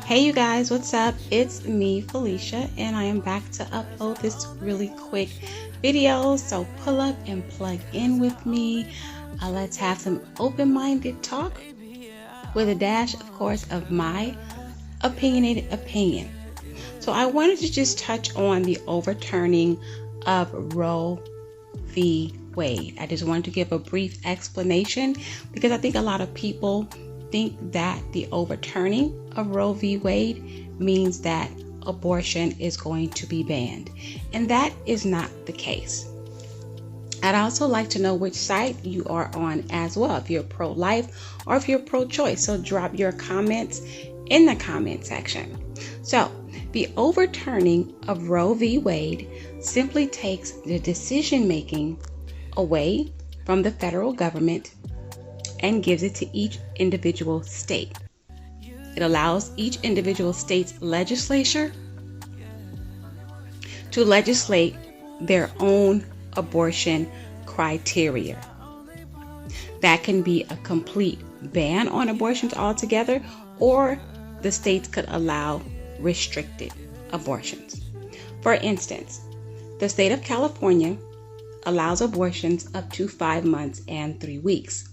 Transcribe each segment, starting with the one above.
Hey you guys, what's up? It's me, Felicia, and I am back to upload this really quick video. So pull up and plug in with me. Let's have some open-minded talk with a dash, of course, of my opinionated opinion. So I wanted to just touch on the overturning of Roe V Wade. I just wanted to give a brief explanation because I think a lot of people think that the overturning of Roe v. Wade means that abortion is going to be banned, and that is not the case. I'd also like to know which side you are on as well, if you're pro-life or if you're pro-choice. So drop your comments in the comment section. So the overturning of Roe v. Wade simply takes the decision making away from the federal government and gives it to each individual state. It allows each individual state's legislature to legislate their own abortion criteria. That can be a complete ban on abortions altogether, or the states could allow restricted abortions. For instance, the state of California allows abortions up to 5 months and 3 weeks.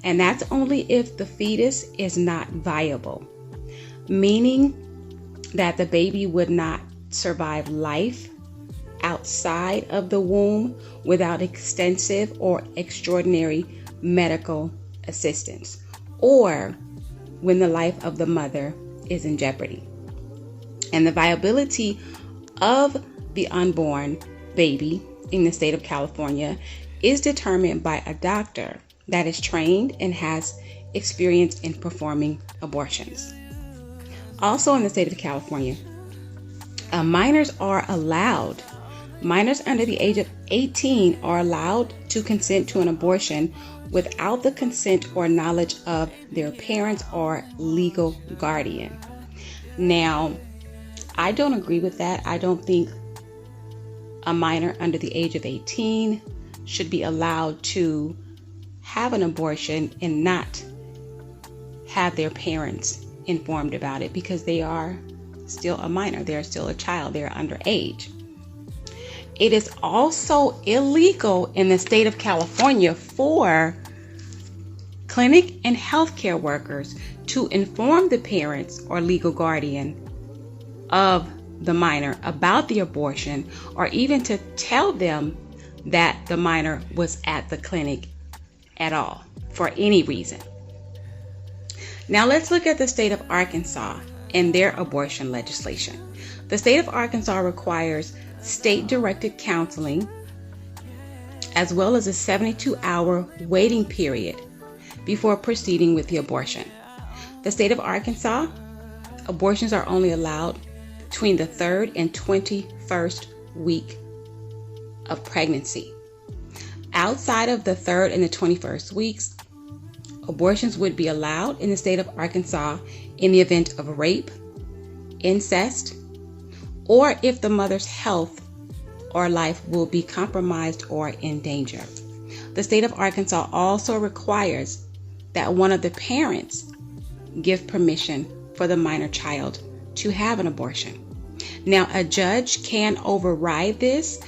And that's only if the fetus is not viable, meaning that the baby would not survive life outside of the womb without extensive or extraordinary medical assistance, or when the life of the mother is in jeopardy. And the viability of the unborn baby in the state of California is determined by a doctor that is trained and has experience in performing abortions. Also in the state of California, minors under the age of 18 are allowed to consent to an abortion without the consent or knowledge of their parents or legal guardian. Now, I don't agree with that. I don't think a minor under the age of 18 should be allowed to have an abortion and not have their parents informed about it, because they are still a minor. They're still a child. They're underage. It is also illegal in the state of California for clinic and healthcare workers to inform the parents or legal guardian of the minor about the abortion, or even to tell them that the minor was at the clinic at all for any reason. Now let's look at the state of Arkansas and their abortion legislation. The state of Arkansas requires state-directed counseling as well as a 72-hour waiting period before proceeding with the abortion. The state of Arkansas, abortions are only allowed between the 3rd and 21st week of pregnancy. Outside of the 3rd and the 21st weeks, abortions would be allowed in the state of Arkansas in the event of rape, incest, or if the mother's health or life will be compromised or in danger. The state of Arkansas also requires that one of the parents give permission for the minor child to have an abortion. Now, a judge can override this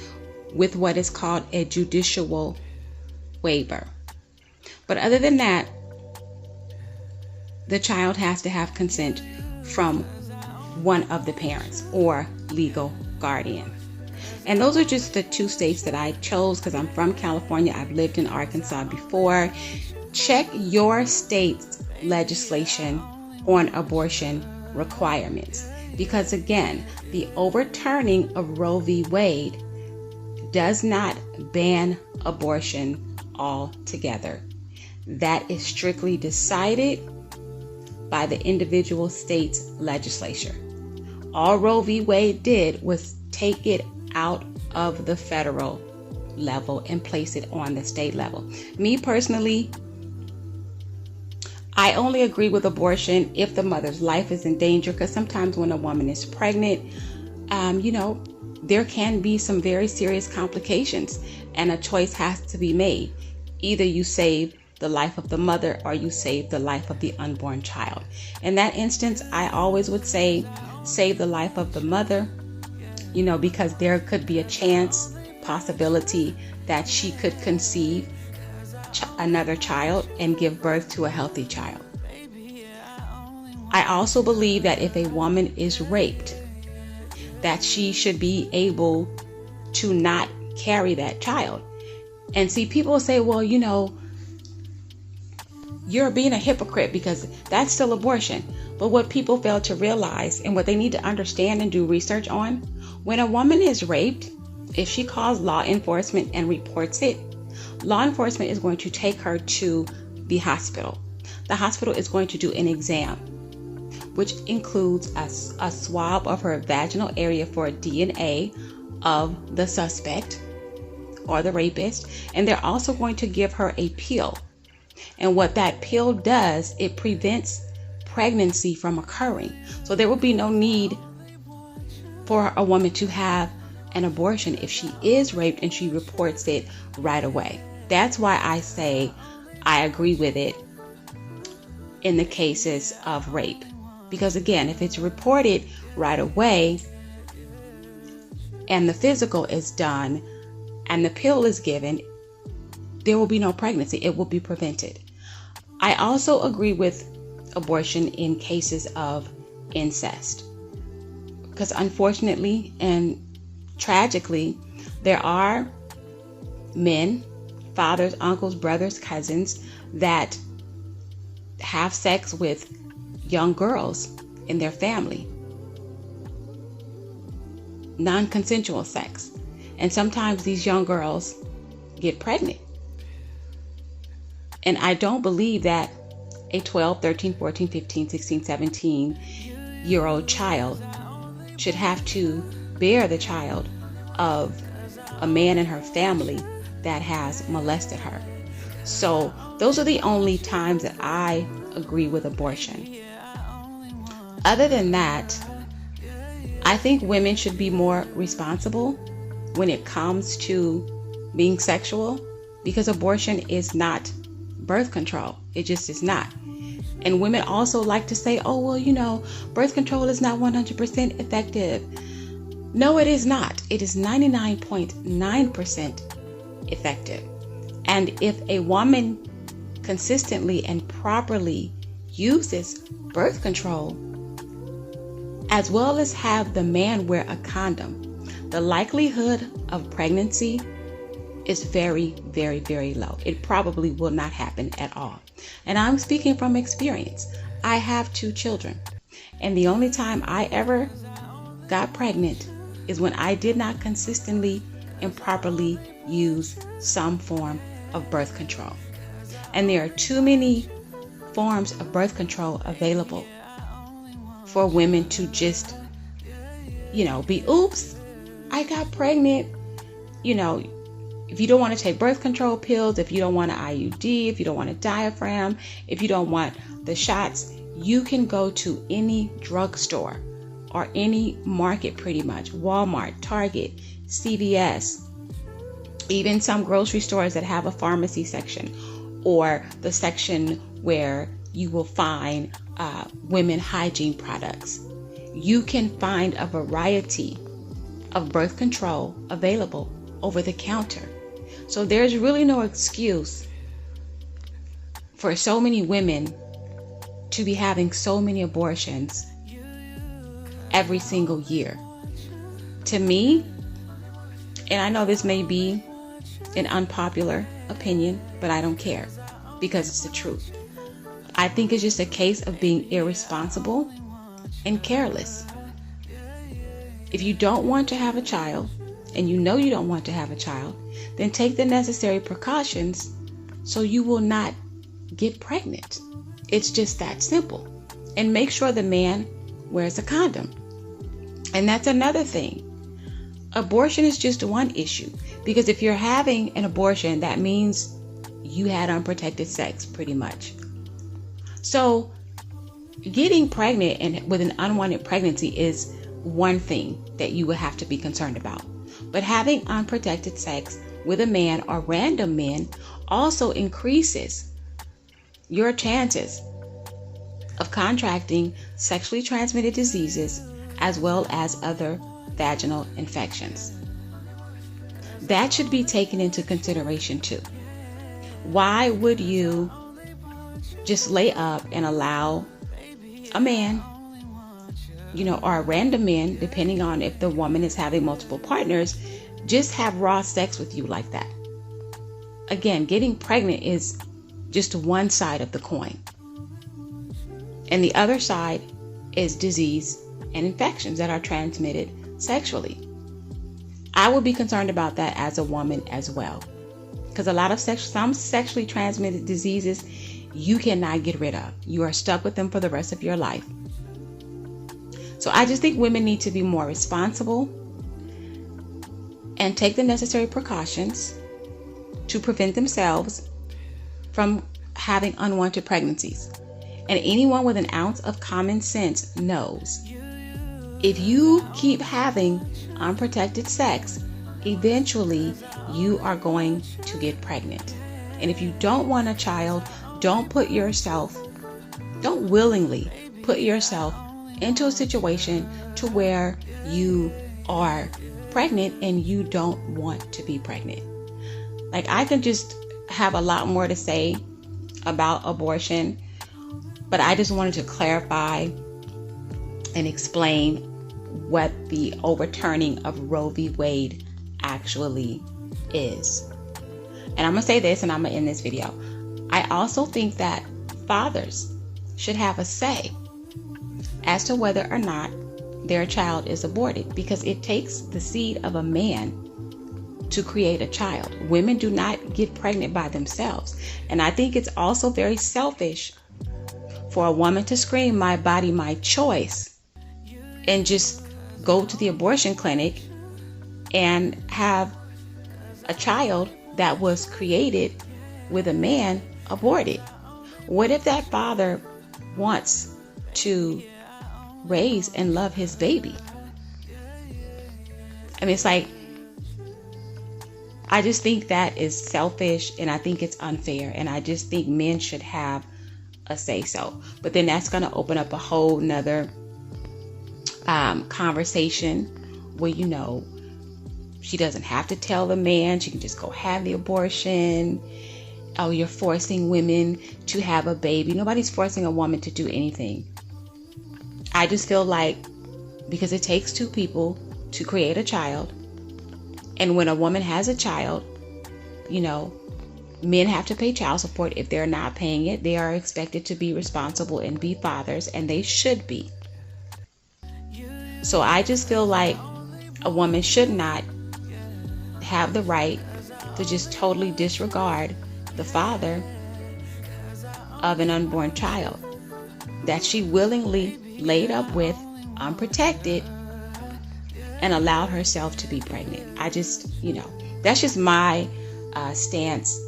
with what is called a judicial waiver. But other than that, the child has to have consent from one of the parents or legal guardian. And those are just the 2 states that I chose because I'm from California. I've lived in Arkansas before. Check your state's legislation on abortion requirements, because again, the overturning of Roe v. Wade does not ban abortion altogether. That is strictly decided by the individual state's legislature. All Roe v. Wade did was take it out of the federal level and place it on the state level. Me personally, I only agree with abortion if the mother's life is in danger, because sometimes when a woman is pregnant, there can be some very serious complications and a choice has to be made. Either you save the life of the mother or you save the life of the unborn child. In that instance, I always would say save the life of the mother, because there could be a possibility that she could conceive another child and give birth to a healthy child. I also believe that if a woman is raped, that she should be able to not carry that child. And see, people say, well, you're being a hypocrite because that's still abortion. But what people fail to realize and what they need to understand and do research on, when a woman is raped, if she calls law enforcement and reports it, law enforcement is going to take her to the hospital. The hospital is going to do an exam, which includes a swab of her vaginal area for DNA of the suspect or the rapist. And they're also going to give her a pill. And what that pill does, it prevents pregnancy from occurring. So there will be no need for a woman to have an abortion if she is raped and she reports it right away. That's why I say I agree with it in the cases of rape. Because again, if it's reported right away and the physical is done and the pill is given, there will be no pregnancy. It will be prevented. I also agree with abortion in cases of incest. Because unfortunately and tragically, there are men, fathers, uncles, brothers, cousins that have sex with young girls in their family. Non-consensual sex. And sometimes these young girls get pregnant. And I don't believe that a 12, 13, 14, 15, 16, 17-year-old child should have to bear the child of a man in her family that has molested her. So those are the only times that I agree with abortion. Other than that, I think women should be more responsible when it comes to being sexual, because abortion is not birth control. It just is not. And women also like to say, oh, well, birth control is not 100% effective. No, it is not. It is 99.9% effective. And if a woman consistently and properly uses birth control, as well as have the man wear a condom, the likelihood of pregnancy is very, very, very low. It probably will not happen at all. And I'm speaking from experience. I have 2 children. And the only time I ever got pregnant is when I did not consistently and properly use some form of birth control. And there are too many forms of birth control available for women to just, be, oops, I got pregnant. If you don't want to take birth control pills, if you don't want an IUD, if you don't want a diaphragm, if you don't want the shots, you can go to any drugstore or any market pretty much, Walmart, Target, CVS, even some grocery stores that have a pharmacy section, or the section where you will find women hygiene products. You can find a variety of birth control available over the counter. So there's really no excuse for so many women to be having so many abortions every single year. To me, and I know this may be an unpopular opinion, but I don't care because it's the truth. I think it's just a case of being irresponsible and careless. If you don't want to have a child, and you know you don't want to have a child, then take the necessary precautions so you will not get pregnant. It's just that simple. And make sure the man wears a condom. And that's another thing. Abortion is just one issue, because if you're having an abortion, that means you had unprotected sex pretty much. So getting pregnant and with an unwanted pregnancy is one thing that you would have to be concerned about. But having unprotected sex with a man or random men also increases your chances of contracting sexually transmitted diseases as well as other vaginal infections. That should be taken into consideration too. Why would you just lay up and allow a man, or a random man, depending on if the woman is having multiple partners, just have raw sex with you like that? Again, getting pregnant is just one side of the coin. And the other side is disease and infections that are transmitted sexually. I would be concerned about that as a woman as well. Because a lot of some sexually transmitted diseases you cannot get rid of. You are stuck with them for the rest of your life. So I just think women need to be more responsible and take the necessary precautions to prevent themselves from having unwanted pregnancies. And anyone with an ounce of common sense knows if you keep having unprotected sex, eventually you are going to get pregnant. And if you don't want a child, don't willingly put yourself into a situation to where you are pregnant and you don't want to be pregnant. Like, I can just have a lot more to say about abortion, but I just wanted to clarify and explain what the overturning of Roe V Wade actually is. And I'm going to say this and I'm going to end this video. I also think that fathers should have a say as to whether or not their child is aborted, because it takes the seed of a man to create a child. Women do not get pregnant by themselves. And I think it's also very selfish for a woman to scream, "My body, my choice," and just go to the abortion clinic and have a child that was created with a man aborted. What if that father wants to raise and love his baby? I mean, it's like, I just think that is selfish, and I think it's unfair, and I just think men should have a say so. But then that's going to open up a whole nother conversation where, she doesn't have to tell the man. She can just go have the abortion. Oh, you're forcing women to have a baby. Nobody's forcing a woman to do anything. I just feel like because it takes two people to create a child, and when a woman has a child, men have to pay child support. If they're not paying it, they are expected to be responsible and be fathers, and they should be. So I just feel like a woman should not have the right to just totally disregard the father of an unborn child that she willingly laid up with, unprotected, and allowed herself to be pregnant. I just, that's just my stance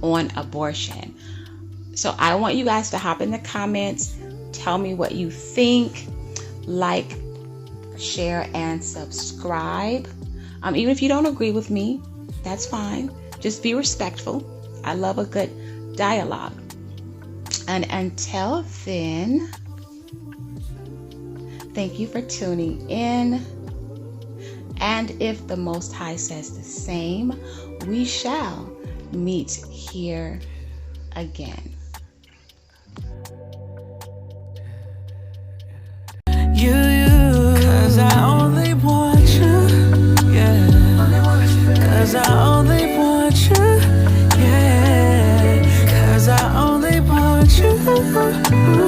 on abortion. So I want you guys to hop in the comments, tell me what you think, like, share, and subscribe. Even if you don't agree with me, that's fine. Just be respectful. I love a good dialogue. And until then, thank you for tuning in. And if the Most High says the same, we shall meet here again. Cause I only want you, yeah. Cause I only want you, yeah. Cause I only want you.